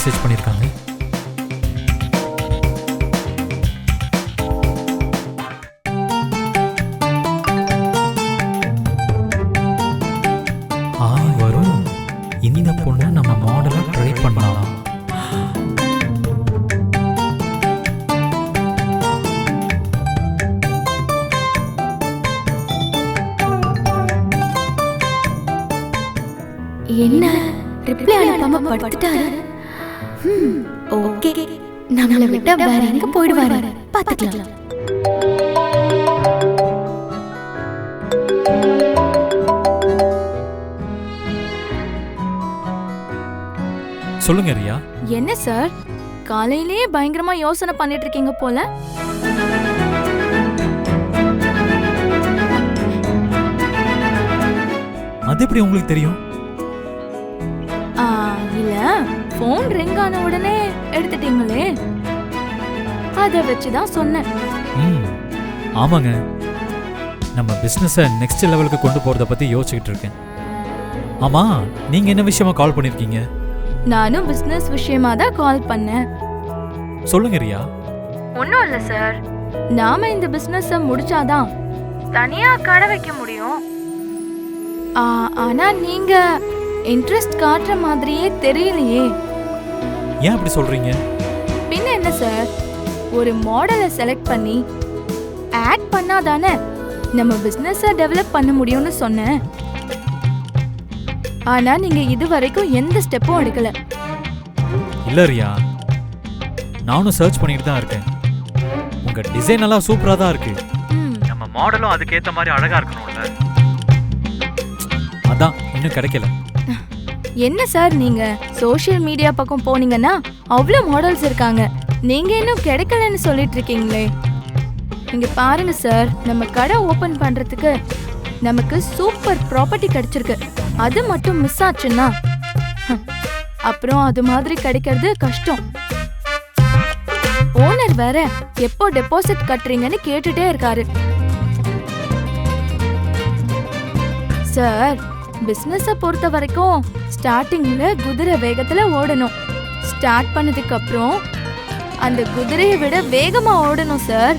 Message பண்ணியிருக்காங்க? வரும். இந்த பொண்ணை நம்ம மாடலா ட்ரை பண்ணலாம். என்ன ரிப்ளை அனுப்பாம படுத்துட்டாரு? ஓகே, நம்மள விட்டா வேற எங்க போயிடுவாரு, பாத்துக்கலாம். சொல்லுங்க ரியா. என்ன சார், காலையிலேயே பயங்கரமா யோசனை பண்ணிட்டு இருக்கீங்க போல. அது எப்படி உங்களுக்கு தெரியும்? இல்ல, போன் ரிங் ஆன உடனே எடுத்துட்டீங்களே, அத வச்சுதான் சொன்னேன். ஆமாங்க, நம்ம பிசினஸை நெக்ஸ்ட் லெவலுக்கு கொண்டு போறத பத்தி யோசிச்சுக்கிட்டு இருக்கேன். ஆமா, நீங்க என்ன விஷயமா கால் பண்ணிருக்கீங்க? நானும் பிசினஸ் விஷயமா தான் கால் பண்ணேன். சொல்லுங்க ரியா. ஒன்றும் இல்லை சார், நாம இந்த பிசினஸ் முடிச்சாதான் தனியா கடை வைக்க முடியும். ஆனா நீங்க இன்ட்ரெஸ்ட் காட்டுற மாதிரியே தெரியலையே. ஏன் அப்படி சொல்றீங்க? பின்ன என்ன சார், ஒரு மாடலை செலக்ட் பண்ணி ஆட் பண்ணாதானே நம்ம பிசினஸை டெவலப் பண்ண முடியும்னு சொன்னேன். ஆனா நீங்க இதுவரைக்கும் எந்த ஸ்டெப்பும் எடுக்கல. இல்ல ரியா, நானும் சர்ச் பண்ணிட்டு தான் இருக்கேன். உங்க டிசைன் எல்லாம் சூப்பரா தான் இருக்கு. நம்ம மாடலும் அதுக்கேத்த மாதிரி அழகா இருக்கணும்ல, அதான் இன்னும் கிடைக்கல. என்ன சார், நீங்க சோஷியல் மீடியா பக்கம் போனீங்கன்னா அவ்வளோ மாடல்ஸ் இருக்காங்க, நீங்க இன்னும் கிடைக்கலன்னு சொல்லிட்டு இருக்கீங்களே. இங்க பாருங்க சார், நம்ம கடை ஓபன் பண்றதுக்கு நமக்கு சூப்பர் ப்ராப்பர்ட்டி கிடைச்சிருக்கு. அது மட்டும் மிஸ் ஆச்சுன்னா அப்புறம் அது மாதிரி கிடைக்கிறது கஷ்டம். ஓனர் வேற எப்போ டெபாசிட் கட்டுறீங்கன்னு கேட்டுட்டே இருக்காரு. சார், பிசினஸ பொறுத்த வரைக்கும் ஸ்டார்டிங்ல குதிரை வேகத்துல ஓடணும். ஸ்டார்ட் பண்ணதுக்கு அப்புறம் அந்த குதிரையை விட வேகமா ஓடணும் சார்.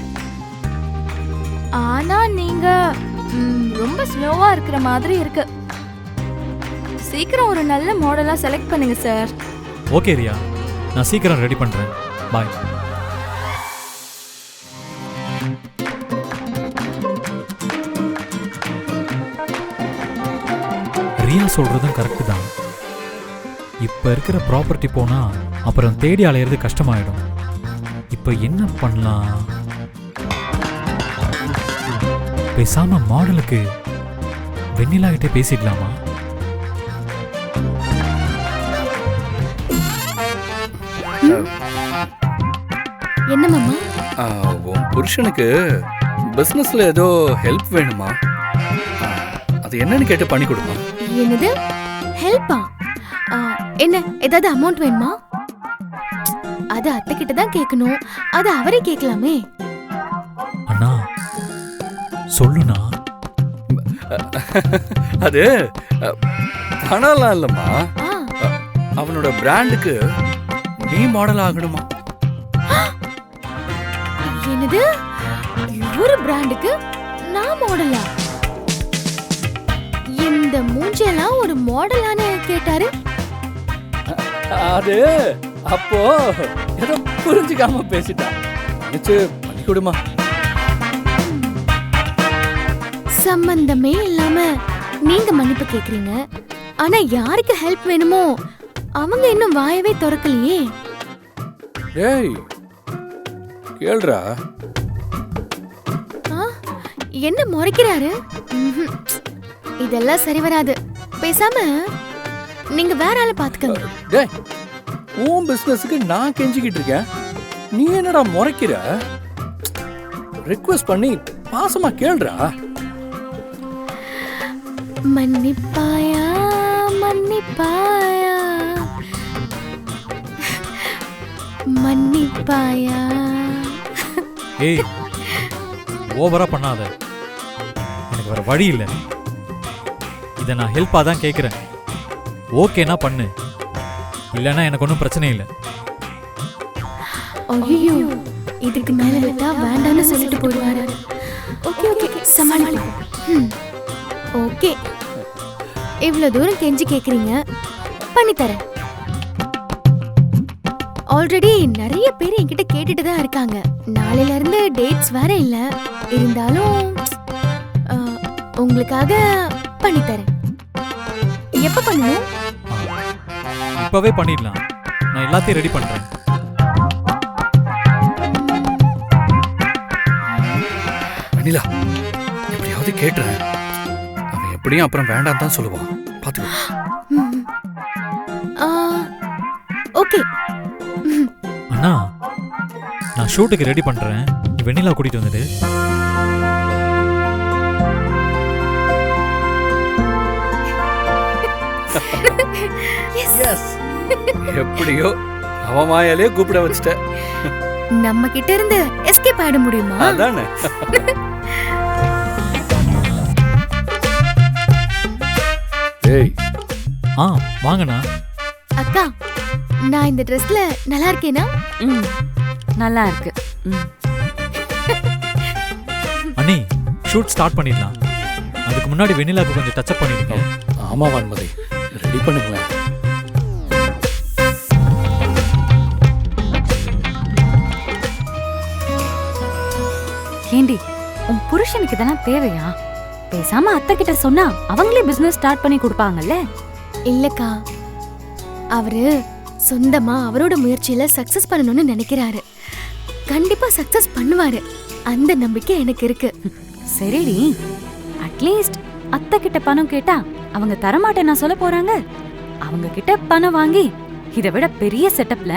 ஆனா நீங்க ரொம்ப ஸ்லோவா இருக்கிற மாதிரி இருக்கு. சீக்கிரம் ஒரு நல்ல மாடலா செலக்ட் பண்ணுங்க சார். ஓகே ரியா, நான் சீக்கிரம் ரெடி பண்றேன். பாய். ரியா சொல்றதும் கரெக்ட் தான். இப்ப இருக்கிற ப்ராப்பர்ட்டி போனா அப்புறம் தேடி அலையிறது கஷ்டமாயிடும். இப்ப என்ன பண்ணலாம்? பேசாம மாடலுக்கு வெண்ணிலா கிட்ட பேசிடலாமா? என்ன மாமா? உன் புருஷனுக்கு பிசினஸ்ல ஏதோ ஹெல்ப் வேணுமா? அது என்னன்னு கேட்டு பண்ணி கொடுமா. என்னது ஹெல்ப்பா? என்ன ஏதாவது அமௌண்ட் வேணுமா? அது அத்தை கிட்ட தான் கேட்கணும், அது அவரே கேட்கலாமே. அண்ணா சொல்லுனா. அது பணம்லாம் இல்லம்மா, அவனோட பிராண்டுக்கு நீ மாடல் ஆகணுமா. என்னது, ஒரு பிராண்டுக்கு நான் மாடலா? இந்த மூஞ்செல்லாம் ஒரு மாடலான்னு கேட்டாரு. அது அப்போ ஏதோ புரிஞ்சுக்காம பேசிட்டான். நினைச்சு பண்ணி கொடுமா. சம்பந்தமே இல்லாம நீங்க மன்னிப்பு கேக்குறீங்க, ஆனா யாருக்கு ஹெல்ப் வேணுமோ அவங்க இன்னும் வாயவே திறக்கலையே. ஏய் கேளுடா. என்ன முறைக்கிறாரு? இதெல்லாம் சரி வராது. பேசாம நீங்க வேற ஆளை பாத்துக்கங்க. டேய், உன் பிசினஸ்க்கு நான் கெஞ்சிக்கிட்டு இருக்கேன், நீ என்னடா முறைக்கிற? ரிக்வெஸ்ட் பண்ணி பாசமா கேளுடா. மன்னிப்பாயா மன்னிப்பாயா மன்னிப்பாயா. ஏய், ஓவரா பண்ணாத, எனக்கு வேற வழி இல்லை. இதை நான் ஹெல்ப்பா தான் கேட்குறேன். ஓகேனா பண்ணு, இல்லைன்னா எனக்கு ஒன்றும் பிரச்சனை இல்லை. ஐயோ இதுக்கு மேல விட்டா வேண்டாம்னு சொல்லிட்டு போடுவாரு. ஓகே ஓகே சமாளிப்போம். ஓகே இவ்வளவு தூரம் கெஞ்சி கேக்குறீங்க, பண்ணி தரேன். ஆல்ரெடி நிறைய பேர் என்கிட்ட கேட்டுட்டு தான் இருக்காங்க. நாளையில இருந்து டேட்ஸ் வேற இல்ல, இருந்தாலும் உங்களுக்காக பண்ணி தரேன். எப்ப பண்ணணும்? இப்பவே பண்ணிடலாம். நான் எல்லாத்தையும் ரெடி பண்றேன். அனிலா, எப்படியாவது கேட்டுறேன். அவன் எப்படியும் அப்புறம் வேண்டாம் தான் சொல்லுவான். பாத்துக்கோ. ஓகே. அண்ணா, நான் ஷூட்டுக்கு ரெடி பண்றேன். நீ வெண்ணிலா கூட்டிட்டு வந்துடு. எப்படியோ அவன் வாயாலே கூப்பிட வச்சுட்ட. நம்ம கிட்ட இருந்து எஸ்கேப் ஆயிட முடியுமா? அதானே. ஏய், வாங்கண்ணா. அக்கா, நான் இந்த ட்ரெஸ்ல நல்லா இருக்கேனா? நல்லா இருக்கு. அண்ணி, ஷூட் ஸ்டார்ட் பண்ணிடலாம். அதுக்கு முன்னாடி வெண்ணிலாக்கு கொஞ்சம் டச்சப் பண்ணிருக்கேன். ஆமா வான்மதி, ரெடி பண்ணுங்களேன். ஏண்டி, உன் புருஷனுக்கு இதெல்லாம் தேவையா? பேசாம அத்தை கிட்ட சொன்னா அவங்களே பிசினஸ் ஸ்டார்ட் பண்ணி கொடுப்பாங்கல்ல. இல்லக்கா, அவரு சொந்தமா அவரோட முயற்சியில சக்சஸ் பண்ணணும்னு நினைக்கிறாரு. கண்டிப்பா சக்சஸ் பண்ணுவாரு. அந்த நம்பிக்கை எனக்கு இருக்கு. சரிடி, அட்லீஸ்ட் அத்தை கிட்ட பணம் கேட்டா அவங்க தரமாட்டேன் நான் சொல்ல போறாங்க. அவங்க கிட்ட பணம் வாங்கி இதை விட பெரிய செட்டப்ல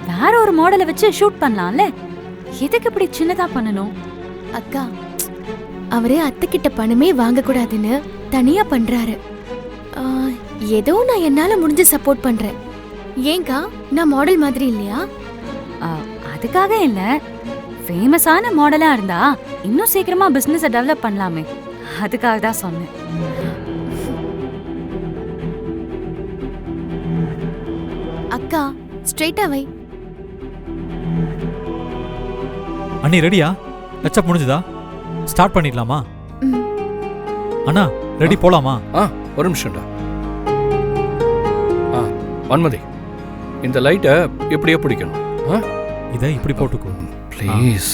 வேற ஒரு மாடலை வச்சு ஷூட் பண்ணலாம்ல. எதுக்கு இப்படி சின்னதா பண்ணணும்? அக்கா, அவரே அத்தை கிட்ட பணமே வாங்க கூடாதுன்னு தனியா பண்றாரு. ஏதோ நான் என்னால முடிஞ்ச சப்போர்ட் பண்றேன். ஏங்கா, நான் மாடல் மாதிரி இல்லையா? அதுக்காக இல்ல, ஃபேமஸான மாடலா இருந்தா இன்னும் சீக்கிரமா பிசினஸ் டெவலப் பண்ணலாமே, அதுக்காக தான் சொன்னேன். அக்கா, ஸ்ட்ரைட்டா வை. அண்ணி ரெடியா? டச்சப் முடிஞ்சுதா? ஸ்டார்ட் பண்ணிடலாமா? அண்ணா ரெடி, போலாமா? ஒரு நிமிஷம்டா. வான்மதி, இந்த லைட்டை எப்படியே பிடிக்கணும். இதை இப்படி போட்டுக்கோ ப்ளீஸ்.